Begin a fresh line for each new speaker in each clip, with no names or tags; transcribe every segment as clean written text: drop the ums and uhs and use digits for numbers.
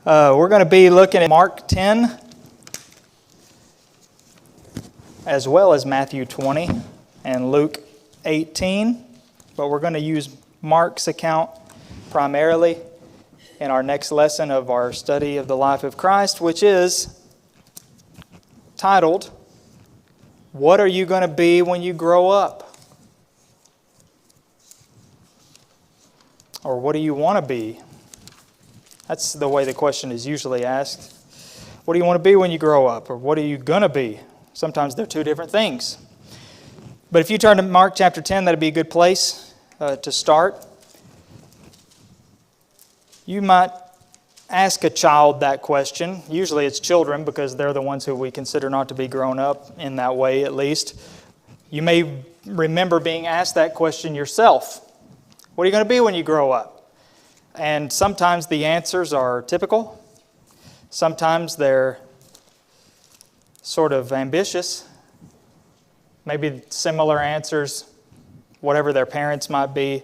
We're going to be looking at Mark 10 as well as Matthew 20 and Luke 18, but we're going to use Mark's account primarily in our next lesson of our study of the life of Christ, which is titled, "What Are You Going to Be When You Grow Up?" Or what do you want to be? That's the way the question is usually asked. What do you want to be when you grow up? Or what are you going to be? Sometimes they're two different things. But if you turn to Mark chapter 10, that'd be a good place to start. You might ask a child that question. Usually it's children because they're the ones who we consider not to be grown up in that way at least. You may remember being asked that question yourself. What are you going to be when you grow up? And sometimes the answers are typical. Sometimes they're sort of ambitious. Maybe similar answers, whatever their parents might be.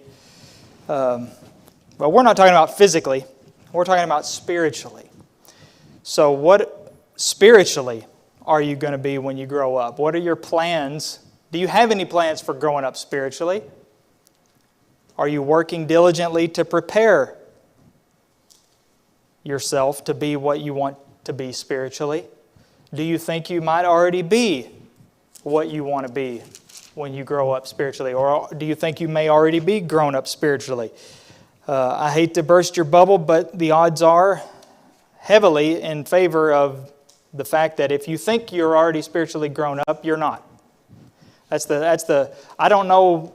But we're not talking about physically. We're talking about spiritually. So what spiritually are you going to be when you grow up? What are your plans? Do you have any plans for growing up spiritually? Are you working diligently to prepare yourself to be what you want to be spiritually? Do you think you might already be what you want to be when you grow up spiritually? Or do you think you may already be grown up spiritually? I hate to burst your bubble, but the odds are heavily in favor of the fact that if you think you're already spiritually grown up, you're not. I don't know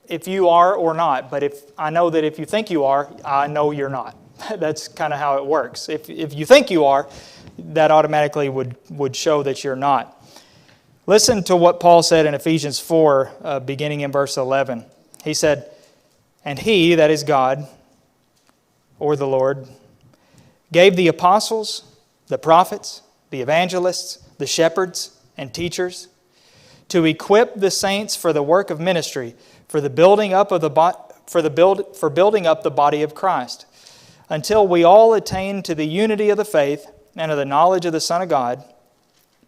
if you are or not, but I know that if you think you are, I know you're not. That's kind of how it works. If you think you are, that automatically would show that you're not. Listen to what Paul said in Ephesians 4, beginning in verse 11. He said, "And He, that is God, or the Lord, gave the apostles, the prophets, the evangelists, the shepherds, and teachers to equip the saints for the work of ministry, for building up the body of Christ, until we all attain to the unity of the faith and of the knowledge of the Son of God,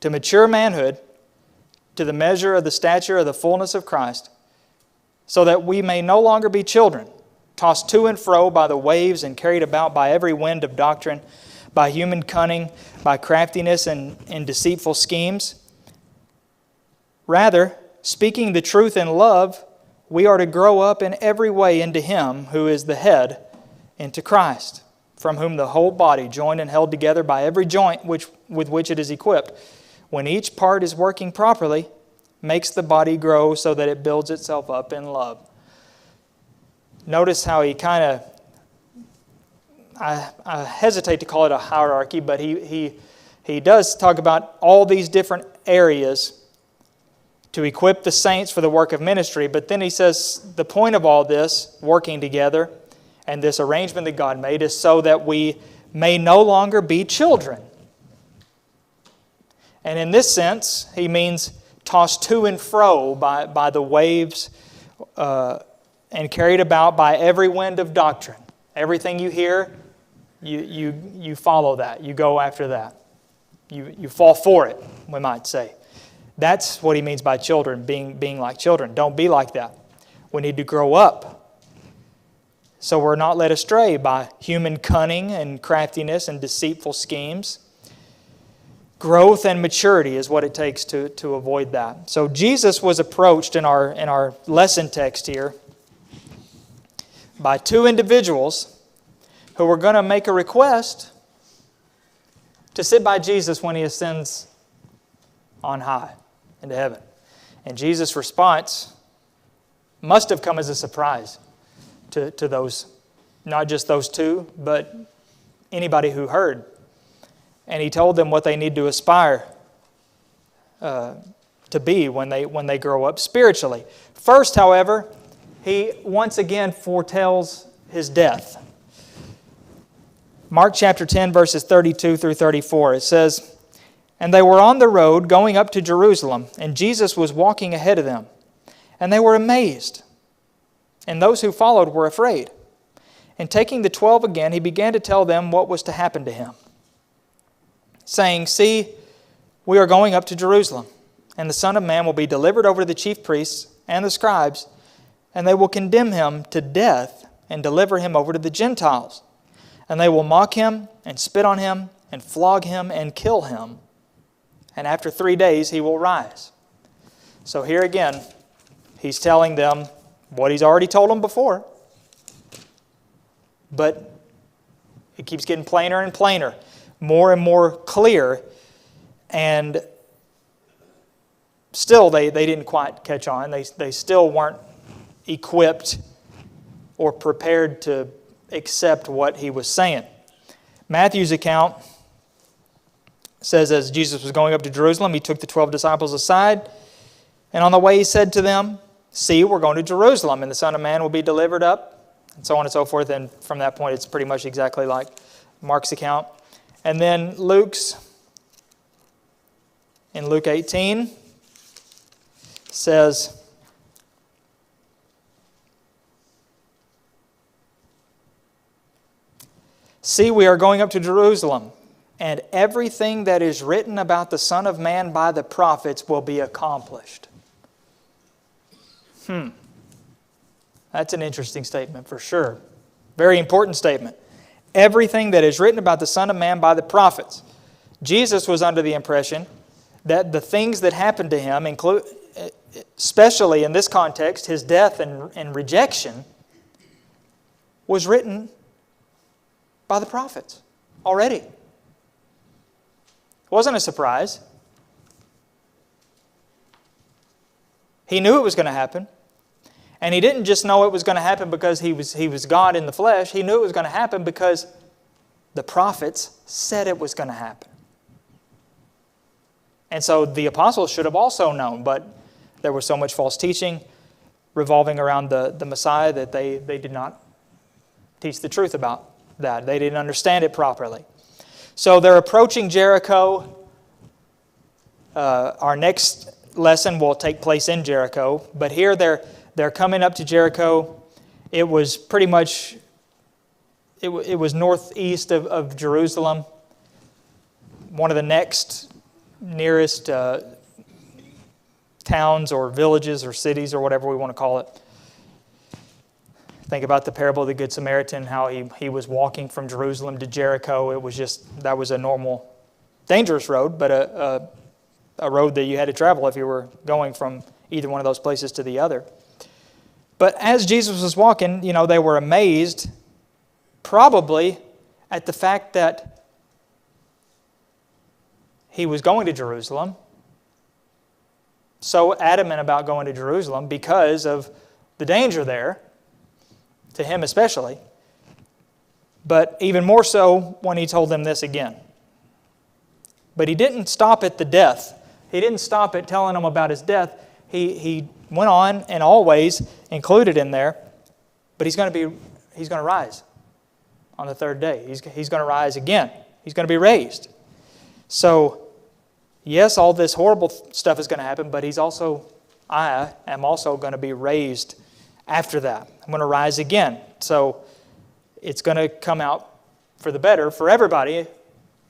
to mature manhood, to the measure of the stature of the fullness of Christ, so that we may no longer be children, tossed to and fro by the waves and carried about by every wind of doctrine, by human cunning, by craftiness and in deceitful schemes. Rather, speaking the truth in love, we are to grow up in every way into Him who is the head, into Christ, from whom the whole body, joined and held together by every joint with which it is equipped, when each part is working properly, makes the body grow so that it builds itself up in love." Notice how he kind of, I hesitate to call it a hierarchy, but he does talk about all these different areas to equip the saints for the work of ministry. But then he says the point of all this, working together, and this arrangement that God made is so that we may no longer be children. And in this sense, he means tossed to and fro by the waves and carried about by every wind of doctrine. Everything you hear, you follow that. You go after that. You fall for it, we might say. That's what he means by children, being like children. Don't be like that. We need to grow up, so we're not led astray by human cunning and craftiness and deceitful schemes. Growth and maturity is what it takes to avoid that. So Jesus was approached in our lesson text here by two individuals who were going to make a request to sit by Jesus when He ascends on high into heaven. And Jesus' response must have come as a surprise to those, not just those two, but anybody who heard. And He told them what they need to aspire to be when they grow up spiritually. First, however, He once again foretells His death. Mark chapter 10, verses 32 through 34, it says, "And they were on the road going up to Jerusalem, and Jesus was walking ahead of them. And they were amazed, and those who followed were afraid. And taking the 12 again, he began to tell them what was to happen to him, saying, "See, we are going up to Jerusalem, and the Son of Man will be delivered over to the chief priests and the scribes, and they will condemn him to death and deliver him over to the Gentiles. And they will mock him and spit on him and flog him and kill him. And after 3 days he will rise." So here again, he's telling them what he's already told them before. But it keeps getting plainer and plainer, more and more clear. And still they didn't quite catch on. They still weren't equipped or prepared to accept what he was saying. Matthew's account says, as Jesus was going up to Jerusalem, he took the 12 disciples aside, and on the way he said to them, "See, we're going to Jerusalem, and the Son of Man will be delivered up," and so on and so forth. And from that point, it's pretty much exactly like Mark's account. And then in Luke 18, says, "See, we are going up to Jerusalem, and everything that is written about the Son of Man by the prophets will be accomplished." That's an interesting statement for sure. Very important statement. Everything that is written about the Son of Man by the prophets. Jesus was under the impression that the things that happened to him, especially in this context, his death and rejection, was written by the prophets already. It wasn't a surprise. He knew it was going to happen. And he didn't just know it was going to happen because he was God in the flesh. He knew it was going to happen because the prophets said it was going to happen. And so the apostles should have also known, but there was so much false teaching revolving around the Messiah that they did not teach the truth about that. They didn't understand it properly. So they're approaching Jericho. Our next lesson will take place in Jericho, but here they're coming up to Jericho. It was pretty much, it was northeast of Jerusalem. One of the nearest towns or villages or cities or whatever we want to call it. Think about the parable of the Good Samaritan, how he was walking from Jerusalem to Jericho. That was a normal, dangerous road, but a road that you had to travel if you were going from either one of those places to the other. But as Jesus was walking, they were amazed probably at the fact that he was going to Jerusalem. So adamant about going to Jerusalem because of the danger there, to him especially. But even more so when he told them this again. But he didn't stop at the death. He didn't stop at telling them about his death. He went on and always included in there, but he's going to rise on the third day. He's going to rise again. He's going to be raised. So, yes, all this horrible stuff is going to happen, but I am also going to be raised after that. I'm going to rise again. So it's going to come out for the better for everybody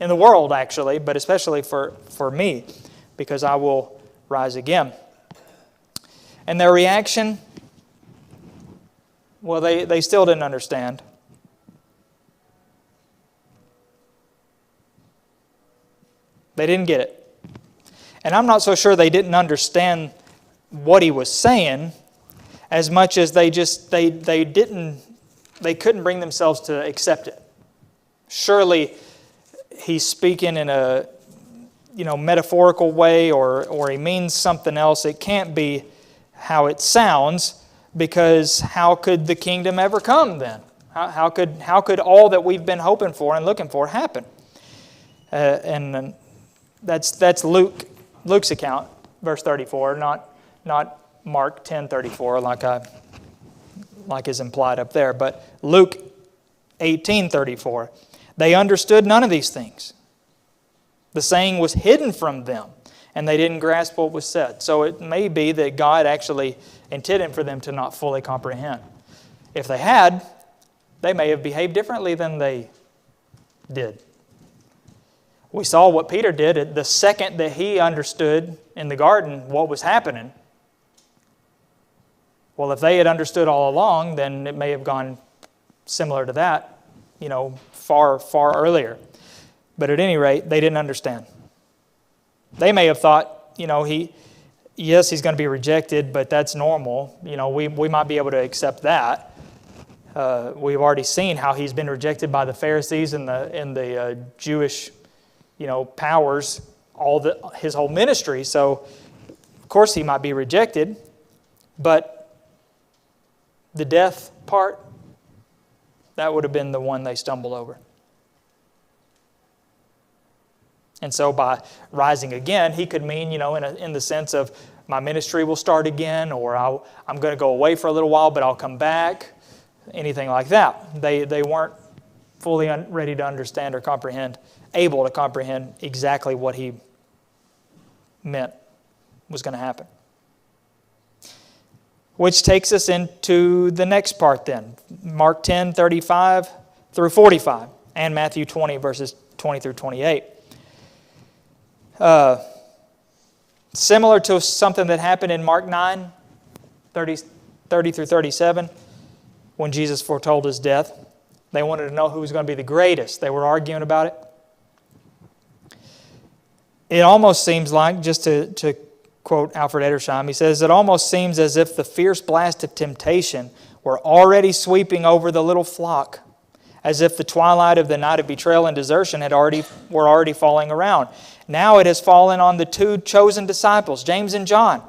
in the world, actually, but especially for me, because I will rise again. And their reaction, well, they still didn't understand. They didn't get it. And I'm not so sure they didn't understand what he was saying as much as they couldn't bring themselves to accept it. Surely he's speaking in a metaphorical way or he means something else. It can't be how it sounds, because how could the kingdom ever come then? How could all that we've been hoping for and looking for happen? And that's Luke's account, verse 34, not Mark 10:34 like is implied up there, but Luke 18:34. They understood none of these things. The saying was hidden from them, and they didn't grasp what was said. So it may be that God actually intended for them to not fully comprehend. If they had, they may have behaved differently than they did. We saw what Peter did the second that he understood in the garden what was happening. Well, if they had understood all along, then it may have gone similar to that, far, far earlier. But at any rate, they didn't understand. They may have thought, yes, he's going to be rejected, but that's normal. We might be able to accept that. We've already seen how he's been rejected by the Pharisees and the Jewish, powers, his whole ministry. So, of course, he might be rejected. But the death part, that would have been the one they stumbled over. And so by rising again, he could mean, in the sense of my ministry will start again, or I'm going to go away for a little while, but I'll come back, anything like that. They weren't fully ready to understand or able to comprehend exactly what he meant was going to happen. Which takes us into the next part then. Mark 10, 35 through 45, and Matthew 20, verses 20 through 28. Similar to something that happened in Mark 9, 30 through 37, when Jesus foretold his death. They wanted to know who was going to be the greatest. They were arguing about it. It almost seems like, just to quote Alfred Edersheim, he says, it almost seems as if the fierce blast of temptation were already sweeping over the little flock, as if the twilight of the night of betrayal and desertion were already falling around. Now it has fallen on the two chosen disciples, James and John,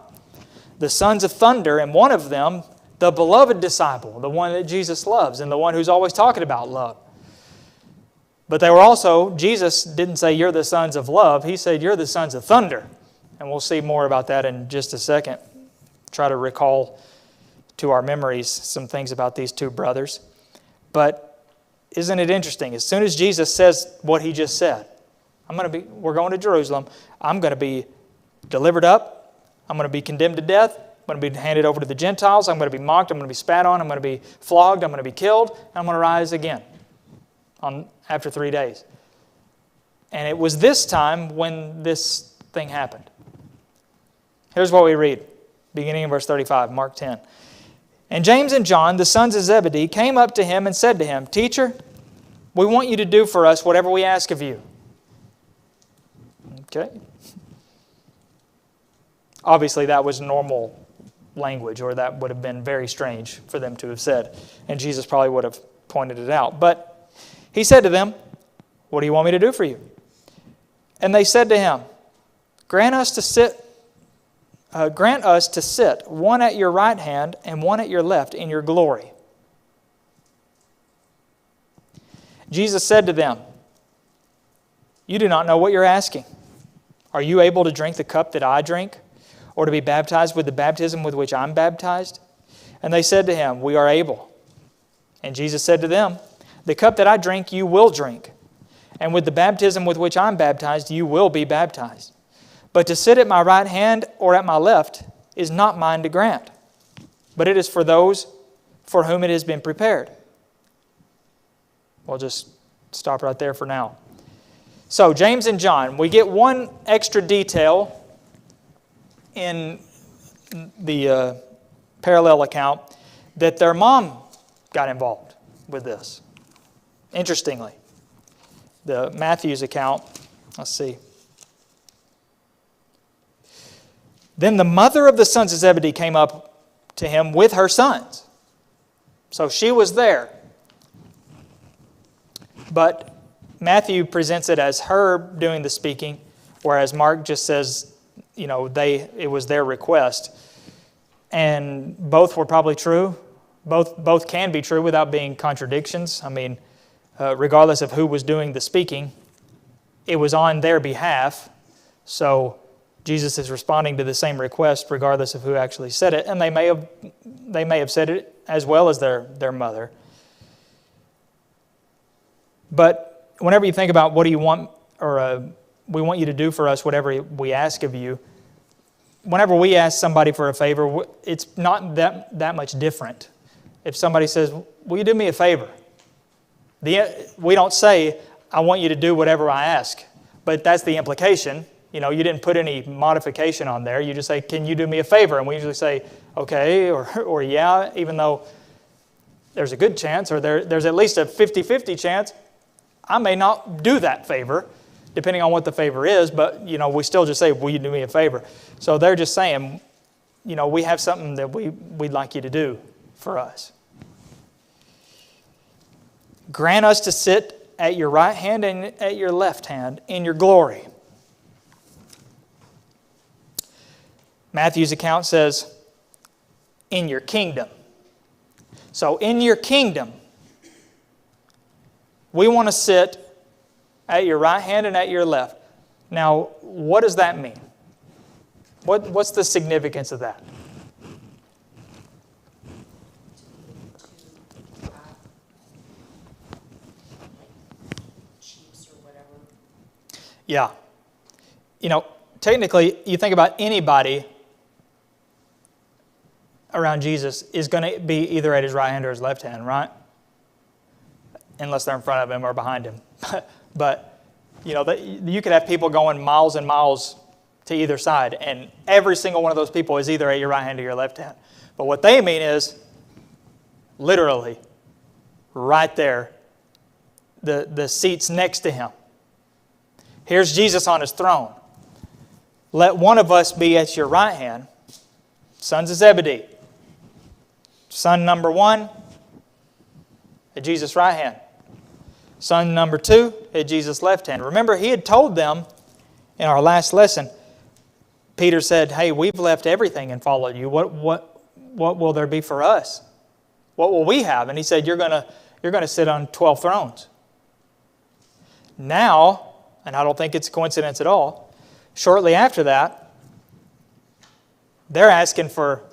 the sons of thunder, and one of them, the beloved disciple, the one that Jesus loves and the one who's always talking about love. But they were also, Jesus didn't say you're the sons of love, he said you're the sons of thunder. And we'll see more about that in just a second. Try to recall to our memories some things about these two brothers. But isn't it interesting? As soon as Jesus says what he just said, we're going to Jerusalem. I'm going to be delivered up. I'm going to be condemned to death. I'm going to be handed over to the Gentiles. I'm going to be mocked. I'm going to be spat on. I'm going to be flogged. I'm going to be killed. And I'm going to rise again after 3 days. And it was this time when this thing happened. Here's what we read, beginning in verse 35, Mark 10. And James and John, the sons of Zebedee, came up to him and said to him, Teacher, we want you to do for us whatever we ask of you. Okay. Obviously, that was normal language, or that would have been very strange for them to have said. And Jesus probably would have pointed it out. But he said to them, what do you want me to do for you? And they said to him, Grant us to sit, one at your right hand and one at your left in your glory. Jesus said to them, you do not know what you're asking. Are you able to drink the cup that I drink, or to be baptized with the baptism with which I'm baptized? And they said to him, we are able. And Jesus said to them, the cup that I drink you will drink, and with the baptism with which I'm baptized you will be baptized. But to sit at my right hand or at my left is not mine to grant, but it is for those for whom it has been prepared. We'll just stop right there for now. So, James and John, we get one extra detail in the parallel account, that their mom got involved with this. Interestingly, the Matthew's account, let's see. Then the mother of the sons of Zebedee came up to him with her sons. So she was there. But Matthew presents it as her doing the speaking, whereas Mark just says, it was their request. And both were probably true. Both can be true without being contradictions. Regardless of who was doing the speaking, it was on their behalf. So Jesus is responding to the same request regardless of who actually said it. And they may have said it as well as their mother. But whenever you think about what do you want, or we want you to do for us whatever we ask of you, whenever we ask somebody for a favor, it's not that much different. If somebody says, will you do me a favor? We don't say, I want you to do whatever I ask. But that's the implication. You didn't put any modification on there. You just say, can you do me a favor? And we usually say, okay, or yeah, even though there's a good chance, or there's at least a 50-50 chance I may not do that favor, depending on what the favor is, but, we still just say, will you do me a favor? So they're just saying, we have something that we'd like you to do for us. Grant us to sit at your right hand and at your left hand in your glory. Matthew's account says, in your kingdom. So in your kingdom, we want to sit at your right hand and at your left. Now, what does that mean? What's the significance of that? Yeah. Technically, you think about anybody around Jesus is going to be either at his right hand or his left hand, right? Unless they're in front of him or behind him. But, you could have people going miles and miles to either side, and every single one of those people is either at your right hand or your left hand. But what they mean is, literally, right there, the seats next to him. Here's Jesus on his throne. Let one of us be at your right hand. Sons of Zebedee. Son number 1 at Jesus' right hand. Son number 2 at Jesus' left hand. Remember, he had told them in our last lesson, Peter said, hey, we've left everything and followed you. What will there be for us? What will we have? And he said, you're going to sit on 12 thrones. Now, and I don't think it's a coincidence at all, shortly after that, they're asking for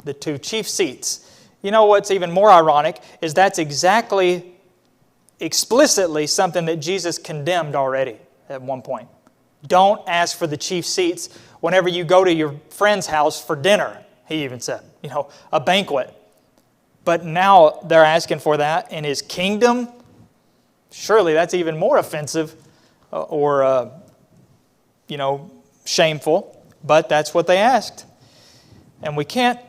the 2 chief seats. What's even more ironic is that's exactly, explicitly something that Jesus condemned already at one point. Don't ask for the chief seats whenever you go to your friend's house for dinner, he even said. A banquet. But now they're asking for that in his kingdom. Surely that's even more offensive or shameful. But that's what they asked. And we can't,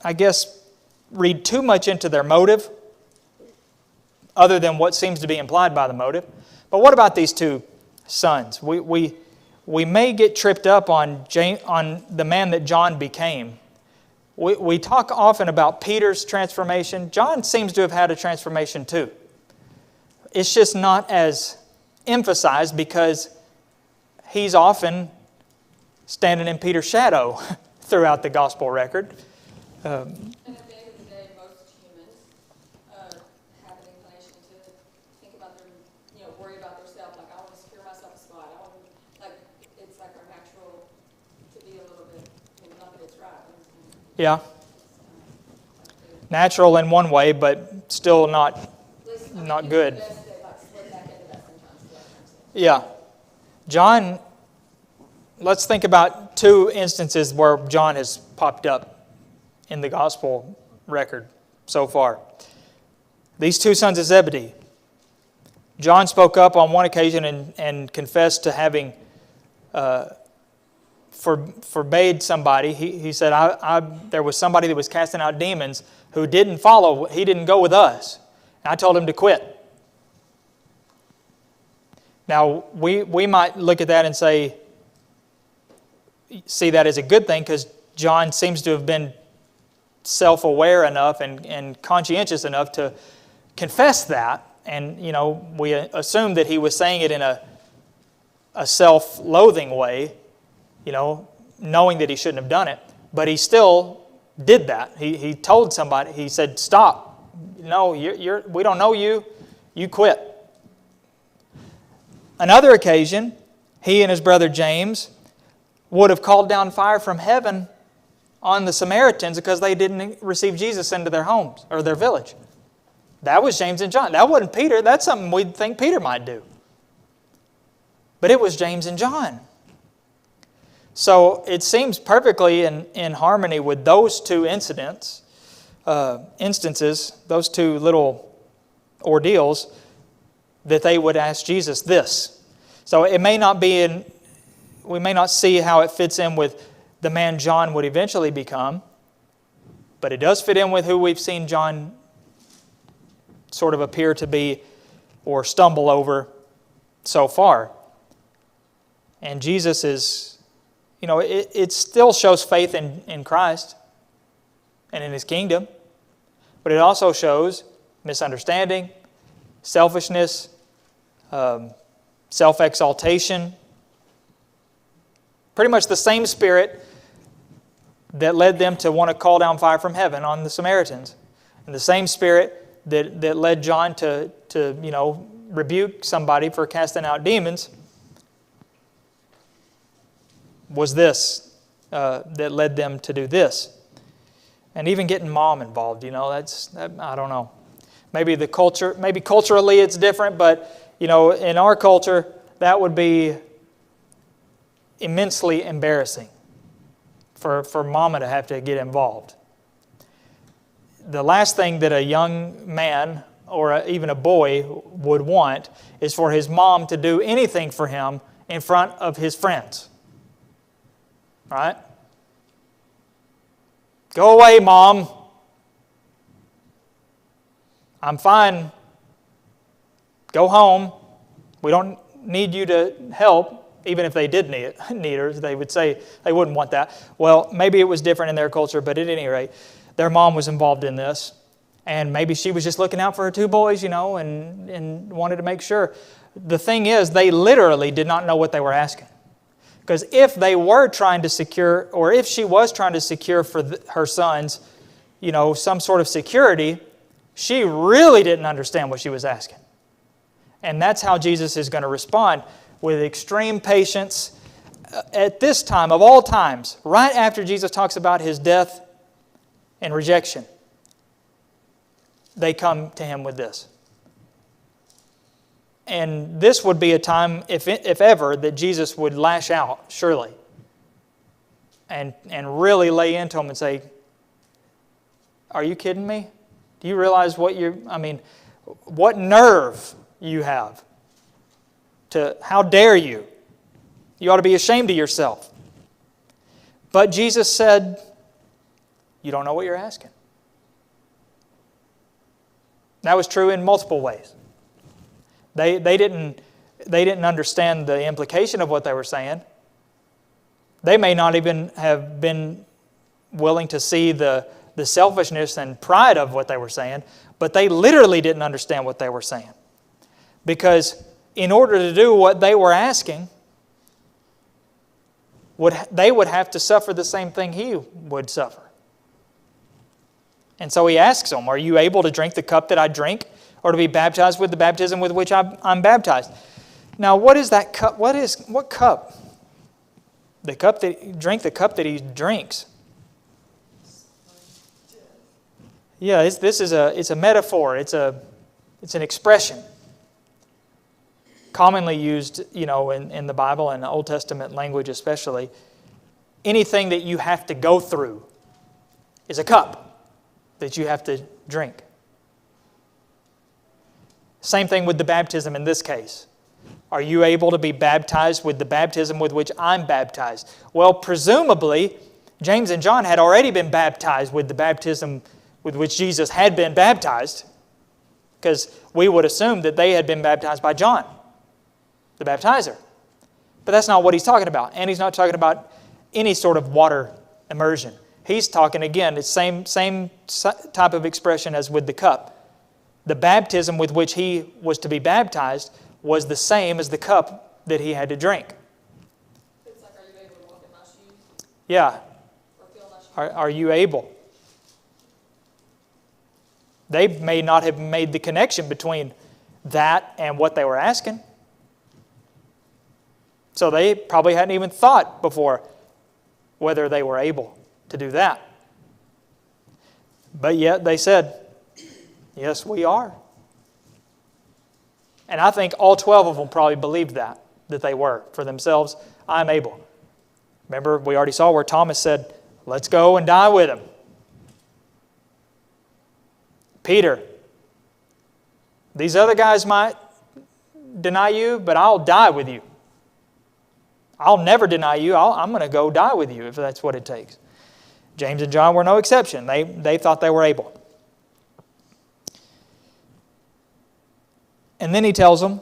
I guess, read too much into their motive other than what seems to be implied by the motive. But what about these 2 sons? We may get tripped up on the man that John became. We talk often about Peter's transformation. John seems to have had a transformation too. It's just not as emphasized because he's often standing in Peter's shadow throughout the gospel record.
And at the end of the day, most humans have an inclination to think about their, worry about themselves. Like, I want to secure myself a spot. It's like our natural to be a little bit, not that it's right.
Yeah. Natural in one way, but still not good. Yeah. John, let's think about 2 instances where John has popped up in the gospel record so far. These 2 sons of Zebedee. John spoke up on one occasion and confessed to having forbade somebody. He said, there was somebody that was casting out demons who didn't follow. He didn't go with us. And I told him to quit. Now, we might look at that and see that as a good thing because John seems to have been self-aware enough and conscientious enough to confess that. And, we assume that he was saying it in a self-loathing way, knowing that he shouldn't have done it. But he still did that. He told somebody, he said, stop. No, we don't know you. You quit. Another occasion, he and his brother James would have called down fire from heaven on the Samaritans because they didn't receive Jesus into their homes or their village. That was James and John. That wasn't Peter. That's something we'd think Peter might do. But it was James and John. So it seems perfectly in harmony with those 2 instances, those 2 little ordeals, that they would ask Jesus this. So it may not be in, we may not see how it fits in with the man John would eventually become, but it does fit in with who we've seen John sort of appear to be or stumble over so far. And Jesus is, it still shows faith in Christ and in His kingdom, but it also shows misunderstanding, selfishness, self-exaltation. Pretty much the same spirit that led them to want to call down fire from heaven on the Samaritans. And the same spirit that led John to rebuke somebody for casting out demons was this that led them to do this. And even getting mom involved, I don't know. Maybe culturally it's different, but in our culture that would be immensely embarrassing for mama to have to get involved. The last thing that a young man or even a boy would want is for his mom to do anything for him in front of his friends. Right? Go away, Mom. I'm fine. Go home. We don't need you to help. Even if they did need her, they would say they wouldn't want that. Well, maybe it was different in their culture, but at any rate, their mom was involved in this. And maybe she was just looking out for her two boys, and wanted to make sure. The thing is, they literally did not know what they were asking. Because if they were trying to secure, or if she was trying to secure for her sons, some sort of security, she really didn't understand what she was asking. And that's how Jesus is going to respond, with extreme patience. At this time, of all times, right after Jesus talks about His death and rejection, they come to Him with this. And this would be a time, if ever, that Jesus would lash out, surely, and really lay into them and say, are you kidding me? Do you realize what nerve you have? How dare you? You ought to be ashamed of yourself. But Jesus said, you don't know what you're asking. That was true in multiple ways. They didn't understand the implication of what they were saying. They may not even have been willing to see the selfishness and pride of what they were saying, but they literally didn't understand what they were saying. Because in order to do what they were asking, they would have to suffer the same thing He would suffer. And so He asks them, are you able to drink the cup that I drink, or to be baptized with the baptism with which I'm baptized? Now, what is that cup? What cup? The cup the cup that He drinks. Yeah, it's a metaphor. It's an expression commonly used, in the Bible and the Old Testament language especially. Anything that you have to go through is a cup that you have to drink. Same thing with the baptism in this case. Are you able to be baptized with the baptism with which I'm baptized? Well, presumably, James and John had already been baptized with the baptism with which Jesus had been baptized, because we would assume that they had been baptized by John, the baptizer. But that's not what He's talking about. And He's not talking about any sort of water immersion. He's talking, again, it's same type of expression as with the cup. The baptism with which He was to be baptized was the same as the cup that He had to drink.
It's like, are you able to walk in my shoes?
Yeah.
Or feel my shoes?
Are you able? They may not have made the connection between that and what they were asking. So they probably hadn't even thought before whether they were able to do that. But yet they said, yes, we are. And I think all 12 of them probably believed that they were for themselves. I'm able. Remember, we already saw where Thomas said, let's go and die with Him. Peter, These other guys might deny you, but I'll die with you. I'll never deny you. I'm going to go die with you if that's what it takes. James and John were no exception. They thought they were able. And then he tells them,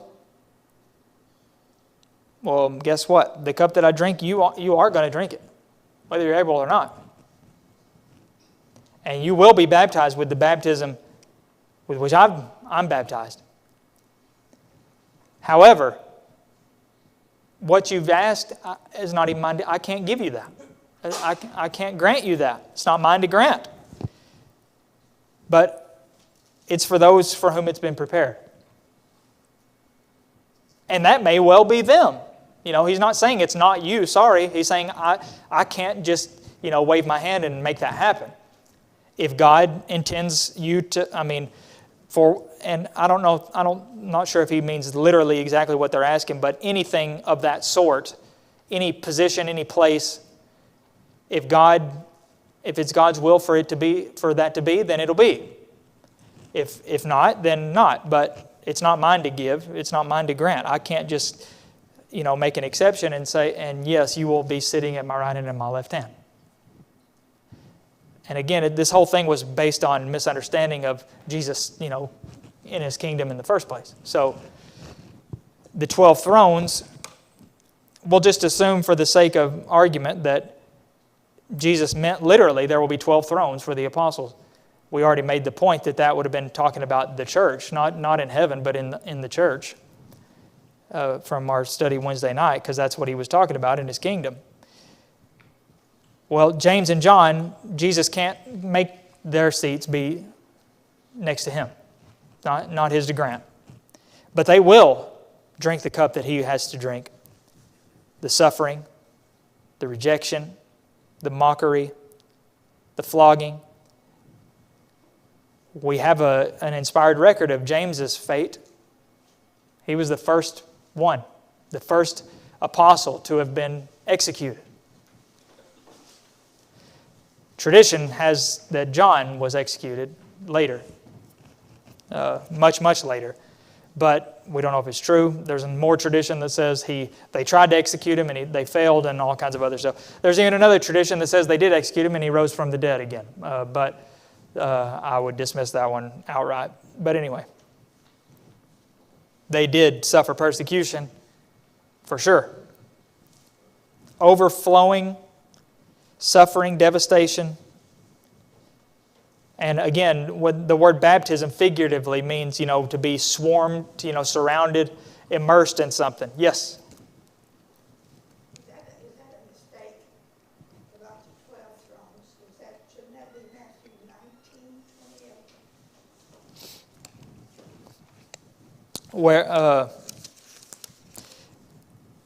well, guess what? The cup that I drink, you are going to drink it, whether you're able or not. And you will be baptized with the baptism with which I'm baptized. However, what you've asked is not even mine. I can't give you that. I can't grant you that. It's not mine to grant. But it's for those for whom it's been prepared. And that may well be them. He's not saying it's not you, sorry. He's saying I can't just, wave my hand and make that happen. If God intends you to, and I don't know, I'm not sure if he means literally exactly what they're asking, but anything of that sort, any position, any place, if it's God's will for that to be, then it'll be. If not, then not. But it's not mine to give. It's not mine to grant. I can't just, make an exception and say, and yes, you will be sitting at my right hand and my left hand. And again, this whole thing was based on misunderstanding of Jesus, in his kingdom in the first place. So the 12 thrones, we'll just assume for the sake of argument that Jesus meant literally there will be 12 thrones for the apostles. We already made the point that would have been talking about the church, not in heaven, but in the church from our study Wednesday night, because that's what he was talking about in his kingdom. Well, James and John, Jesus can't make their seats be next to him. Not his to grant. But they will drink the cup that he has to drink. The suffering, the rejection, the mockery, the flogging. We have an inspired record of James's fate. He was the first one, the first apostle to have been executed. Tradition has that John was executed later, much, much later. But we don't know if it's true. There's more tradition that says they tried to execute him and they failed and all kinds of other stuff. There's even another tradition that says they did execute him and he rose from the dead again. But I would dismiss that one outright. But anyway, they did suffer persecution for sure. Overflowing suffering, devastation. And again, what the word baptism figuratively means, to be swarmed, surrounded, immersed in something. Yes?
Is that a mistake about the 12 thrones? Shouldn't that be Matthew 19:28?
Where,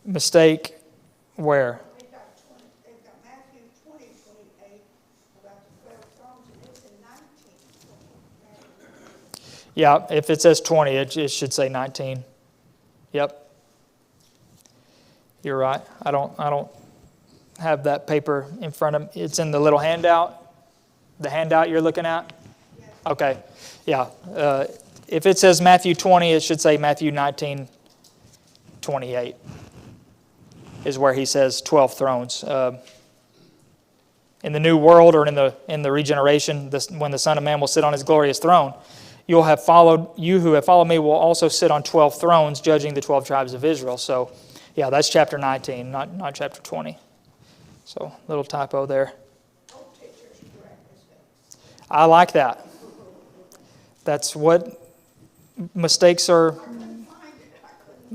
mistake where?
They've got Matthew 20:28 about the 12 thrones, and it's in 19:28.
Yeah, if it says 20, it should say 19. Yep. You're right. I don't have that paper in front of me. It's in the little handout. The handout you're looking at?
Yes.
Okay. Yeah. If it says Matthew 20, it should say Matthew 19:28 is where he says 12 thrones. In the new world or in the regeneration, when the Son of Man will sit on his glorious throne, you who have followed me will also sit on 12 thrones, judging the 12 tribes of Israel. So, yeah, that's chapter 19, not chapter 20. So, little typo there.
Old teachers correct mistakes.
I like that. That's what mistakes are.
I couldn't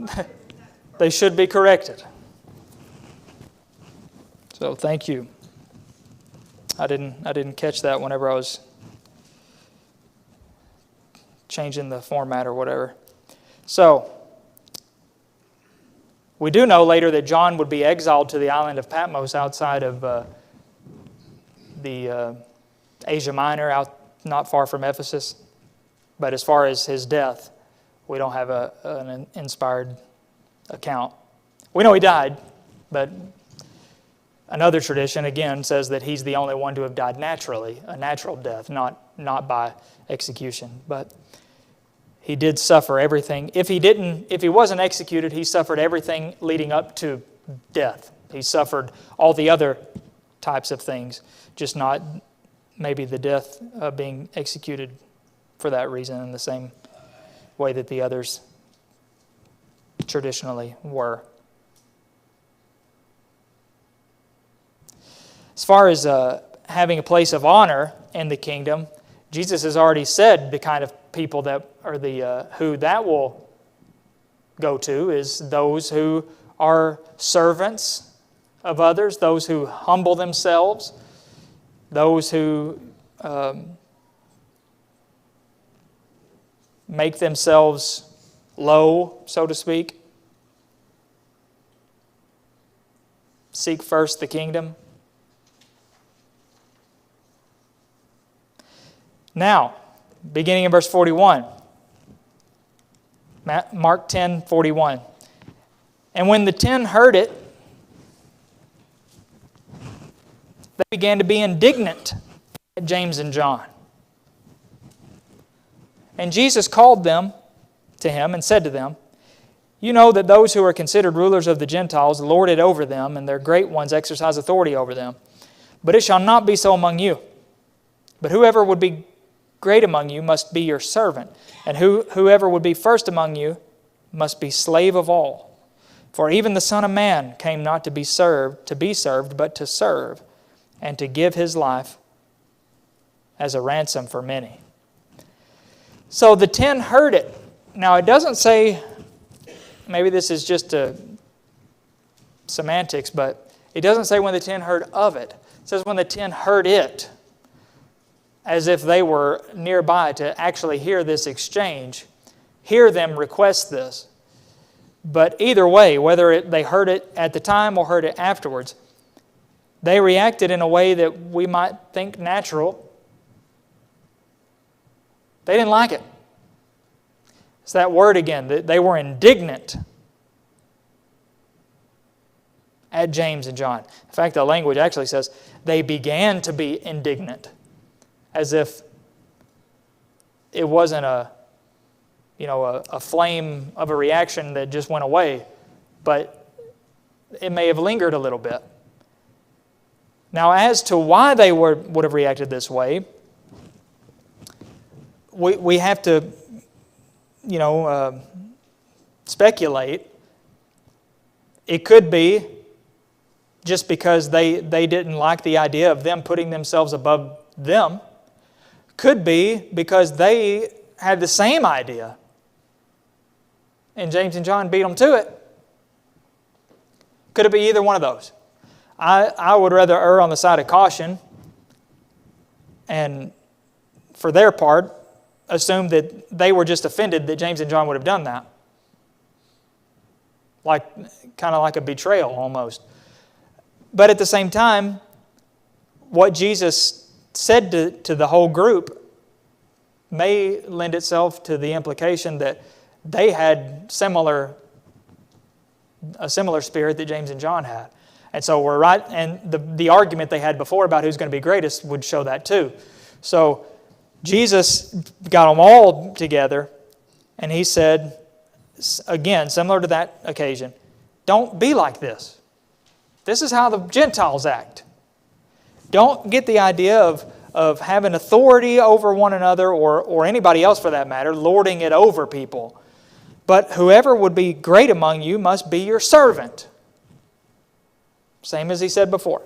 find it.
They should be corrected. So, thank you. I didn't catch that whenever I was changing the format or whatever. So, we do know later that John would be exiled to the island of Patmos outside of the Asia Minor, out not far from Ephesus. But as far as his death, we don't have an inspired account. We know he died, but another tradition, again, says that he's the only one to have died naturally, a natural death, not by execution. But he did suffer everything. If he wasn't executed, he suffered everything leading up to death. He suffered all the other types of things, just not maybe the death of being executed for that reason in the same way that the others traditionally were. As far as having a place of honor in the kingdom, Jesus has already said the kind of people that are who that will go to is those who are servants of others, those who humble themselves, those who make themselves low, so to speak. Seek first the kingdom. Now, beginning in verse 41, Mark 10:41. And when the 10 heard it, they began to be indignant at James and John. And Jesus called them to him and said to them, "You know that those who are considered rulers of the Gentiles lord it over them, and their great ones exercise authority over them. But it shall not be so among you. But whoever would be great among you must be your servant, and whoever would be first among you must be slave of all. For even the Son of Man came not to be served, but to serve, and to give his life as a ransom for many." So the 10 heard it. Now it doesn't say, maybe this is just semantics, but it doesn't say when the 10 heard of it. It says when the 10 heard it, as if they were nearby to actually hear this exchange, hear them request this. But either way, whether they heard it at the time or heard it afterwards, they reacted in a way that we might think natural. They didn't like it. It's that word again, that they were indignant at James and John. In fact, the language actually says they began to be indignant, as if it wasn't a flame of a reaction that just went away, but it may have lingered a little bit. Now, as to why they would have reacted this way, we have to, speculate. It could be just because they didn't like the idea of them putting themselves above them. Could be because they had the same idea, and James and John beat them to it. Could it be either one of those? I would rather err on the side of caution and, for their part, assume that they were just offended that James and John would have done that. Kind of like a betrayal almost. But at the same time, what Jesus said to the whole group may lend itself to the implication that they had a similar spirit that James and John had. And so we're right, and the argument they had before about who's going to be greatest would show that too. So Jesus got them all together, and he said, again, similar to that occasion, don't be like this. This is how the Gentiles act. Don't get the idea of having authority over one another or anybody else for that matter, lording it over people. But whoever would be great among you must be your servant. Same as he said before.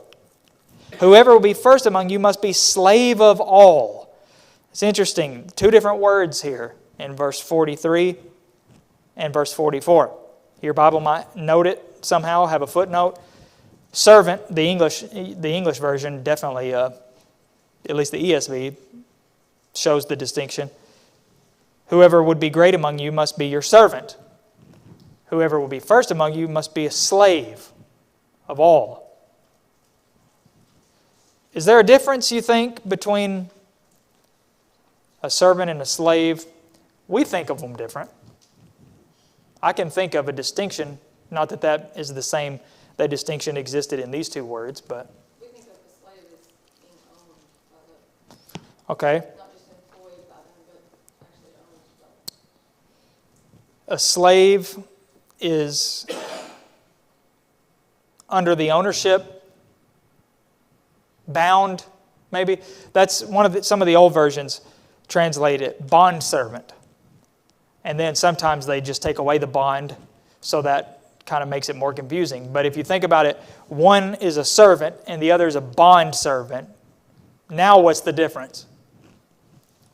Whoever will be first among you must be slave of all. It's interesting. Two different words here in verse 43 and verse 44. Your Bible might note it somehow, have a footnote. Servant, the English version definitely, at least the ESV, shows the distinction. Whoever would be great among you must be your servant. Whoever will be first among you must be a slave of all. Is there a difference, you think, between a servant and a slave? We think of them different. I can think of a distinction, not that that is the same, that distinction existed in these two words, but...
We think of the slave as being owned by the...
Okay.
Not just employed by them, but actually owned by them.
A slave is under the ownership, bound, maybe. That's some of the old versions translate it bondservant. And then sometimes they just take away the bond, so that kind of makes it more confusing. But if you think about it, one is a servant and the other is a bondservant. Now what's the difference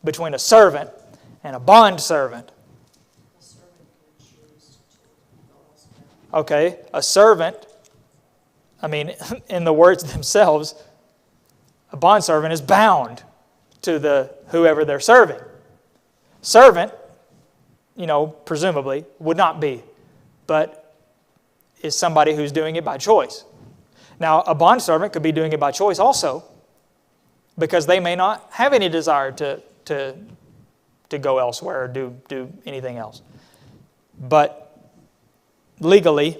between a servant and a bondservant? Okay, a servant, in the words themselves, a bondservant is bound to whoever they're serving. Servant, presumably, would not be, but is somebody who's doing it by choice. Now, a bondservant could be doing it by choice also, because they may not have any desire to go elsewhere or do anything else. But legally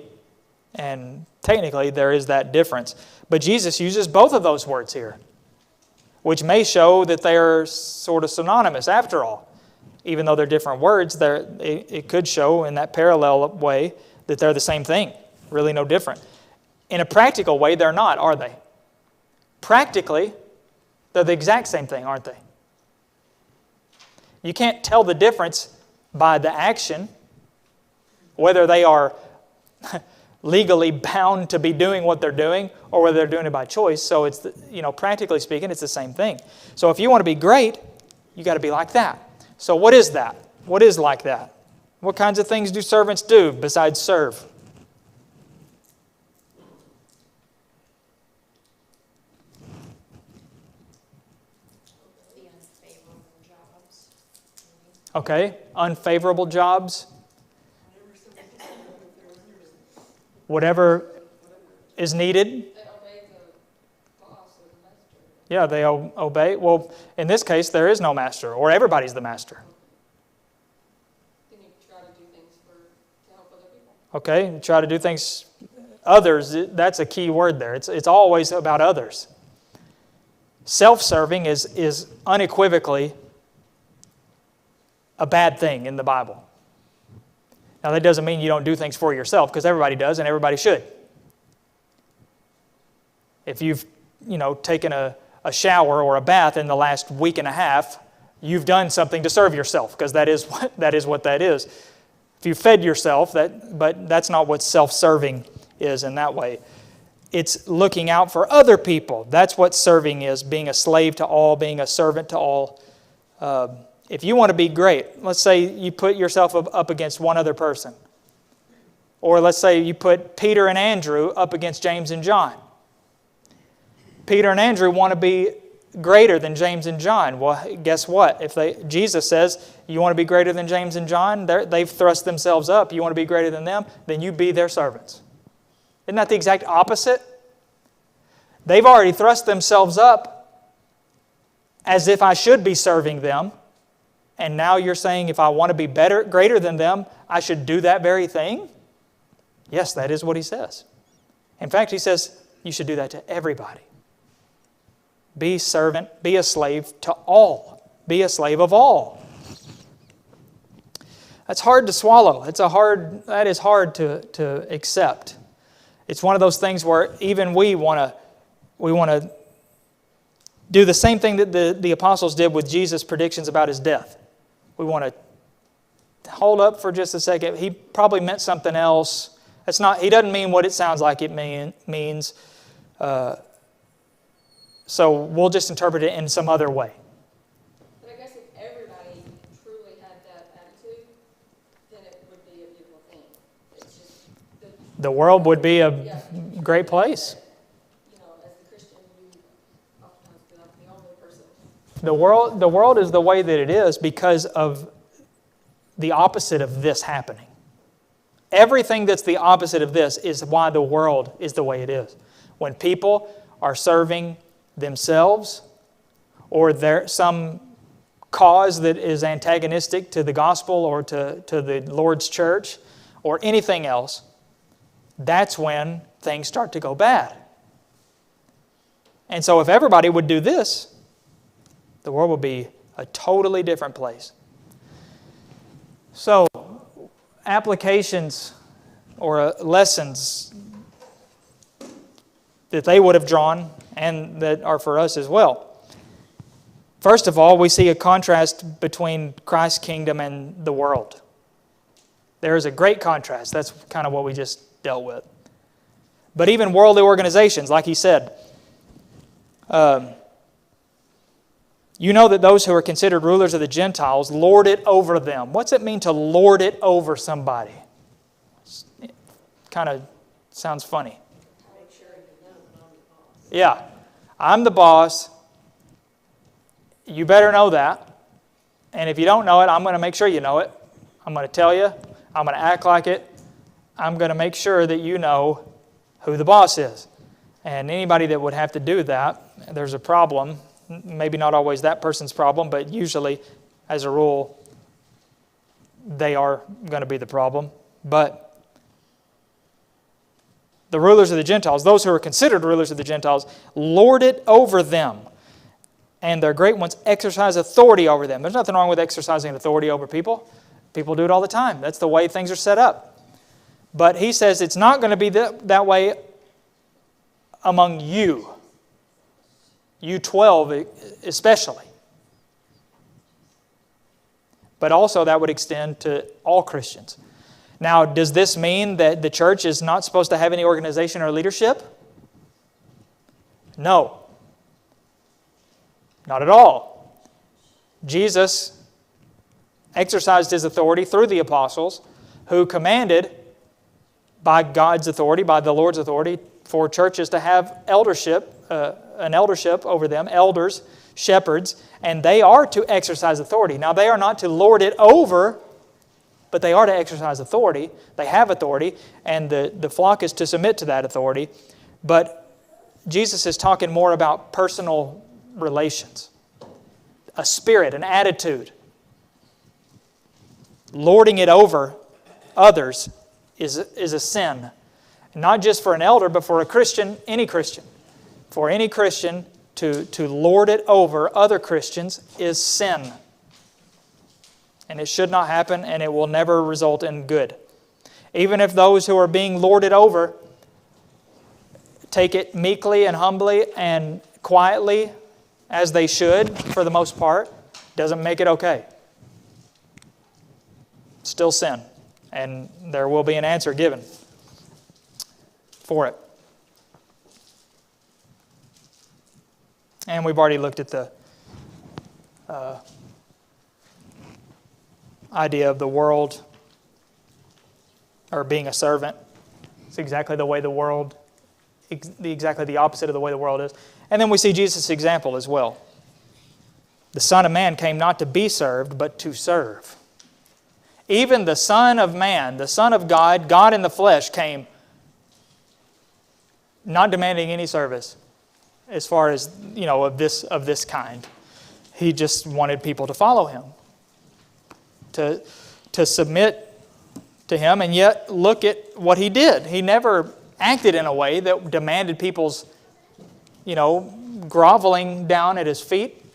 and technically, there is that difference. But Jesus uses both of those words here, which may show that they are sort of synonymous after all. Even though they're different words, it could show in that parallel way that they're the same thing, really no different. In a practical way, they're not, are they? Practically, they're the exact same thing, aren't they? You can't tell the difference by the action, whether they are legally bound to be doing what they're doing or whether they're doing it by choice. So it's, practically speaking, it's the same thing. So if you want to be great, you got to be like that. So what is that? What is like that? What kinds of things do servants do besides serve?
The unfavorable jobs.
Okay, unfavorable jobs. Whatever is needed.
They obey the boss or the master.
Yeah, they obey. Well, in this case, there is no master, or everybody's the master.
Then you try to do things to help other people.
Okay, try to do things. Others, that's a key word there. It's always about others. Self-serving is unequivocally a bad thing in the Bible. Now, that doesn't mean you don't do things for yourself, because everybody does and everybody should. If you've, taken a shower or a bath in the last week and a half, you've done something to serve yourself, because that is what that is. If you fed yourself, but that's not what self-serving is in that way. It's looking out for other people. That's what serving is, being a slave to all, being a servant to all. If you want to be great, let's say you put yourself up against one other person. Or let's say you put Peter and Andrew up against James and John. Peter and Andrew want to be greater than James and John. Well, guess what? Jesus says, you want to be greater than James and John? They've thrust themselves up. You want to be greater than them? Then you be their servants. Isn't that the exact opposite? They've already thrust themselves up as if I should be serving them. And now you're saying if I want to be greater than them, I should do that very thing? Yes, that is what he says. In fact, he says you should do that to everybody. Be servant, be a slave to all. Be a slave of all. That's hard to swallow. That is hard to accept. It's one of those things where even we want to do the same thing that the apostles did with Jesus' predictions about his death. We want to hold up for just a second. He probably meant something else. He doesn't mean what it sounds like it means. So we'll just interpret it in some other way.
But I guess if everybody truly had that attitude, then it would be a beautiful thing. It's just
the world would be a great place.
As a Christian, you oftentimes feel like the only person.
The world is the way that it is because of the opposite of this happening. Everything that's the opposite of this is why the world is the way it is. When people are serving themselves or some cause that is antagonistic to the gospel or to the Lord's church or anything else, that's when things start to go bad. And so if everybody would do this, the world would be a totally different place. So, applications or lessons that they would have drawn and that are for us as well. First of all, we see a contrast between Christ's kingdom and the world. There is a great contrast. That's kind of what we just dealt with. But even worldly organizations, like he said, you know that those who are considered rulers of the Gentiles lord it over them. What's it mean to lord it over somebody? It kind of sounds funny.
Make sure you know that I'm the boss.
Yeah, I'm the boss. You better know that. And if you don't know it, I'm going to make sure you know it. I'm going to tell you. I'm going to act like it. I'm going to make sure that you know who the boss is. And anybody that would have to do that, there's a problem. Maybe not always that person's problem, but usually, as a rule, they are going to be the problem. But the rulers of the Gentiles, those who are considered rulers of the Gentiles, lord it over them. And their great ones exercise authority over them. There's nothing wrong with exercising authority over people. People do it all the time. That's the way things are set up. But he says it's not going to be that way among you. You 12 especially. But also that would extend to all Christians. Now, does this mean that the church is not supposed to have any organization or leadership? No. Not at all. Jesus exercised His authority through the apostles, who commanded by God's authority, by the Lord's authority, for churches to have eldership, an eldership over them, elders, shepherds, and they are to exercise authority. Now, they are not to lord it over, but they are to exercise authority. They have authority, and the flock is to submit to that authority. But Jesus is talking more about personal relations, a spirit, an attitude. Lording it over others is a sin. Not just for an elder, but for a Christian, any Christian. For any Christian to lord it over other Christians is sin. And it should not happen, and it will never result in good. Even if those who are being lorded over take it meekly and humbly and quietly, as they should for the most part, doesn't make it okay. Still sin. And there will be an answer given for it. And we've already looked at the idea of the world, or being a servant. It's exactly the way the world, exactly the opposite of the way the world is. And then we see Jesus' example as well. The Son of Man came not to be served, but to serve. Even the Son of Man, the Son of God, God in the flesh, came not demanding any service as far as, of this kind. He just wanted people to follow Him, to submit to Him, and yet look at what He did. He never acted in a way that demanded people's, groveling down at His feet,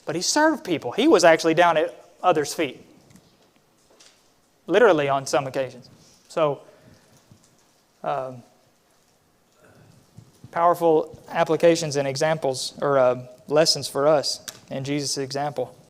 but He served people. He was actually down at others' feet, literally on some occasions. So, powerful applications and examples, or lessons for us in Jesus' example.